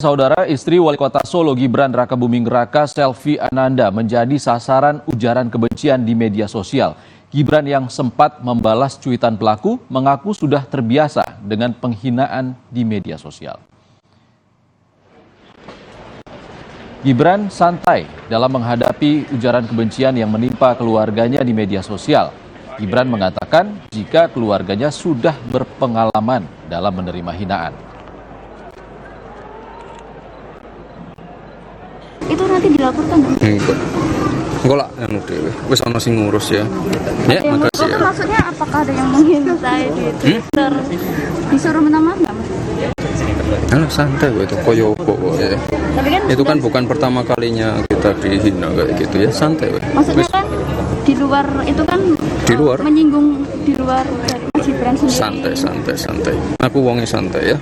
Saudara, istri Wali Kota Solo Gibran Rakabuming Raka, Selvi Ananda, menjadi sasaran ujaran kebencian di media sosial. Gibran yang sempat membalas cuitan pelaku mengaku sudah terbiasa dengan penghinaan di media sosial. Gibran santai dalam menghadapi ujaran kebencian yang menimpa keluarganya di media sosial. Gibran mengatakan jika keluarganya sudah berpengalaman dalam menerima hinaan. Itu nanti dilaporkan? Enggak lah, anu dewe. Wis ana sing ngurus ya. Ya, makasih ya. Maksudnya apakah ada yang menghina saya di Twitter? Disuruh minta maaf nggak, Mas? Alah, santai kok itu, koyo opo kok ya. Tapi kan Itu kan bukan pertama kalinya kita dihina kayak gitu ya, santai kok. maksudnya kan di luar itu kan Di luar? menyinggung di luar dari Mas Gibran sendiri. Santai. Aku wongnya santai ya.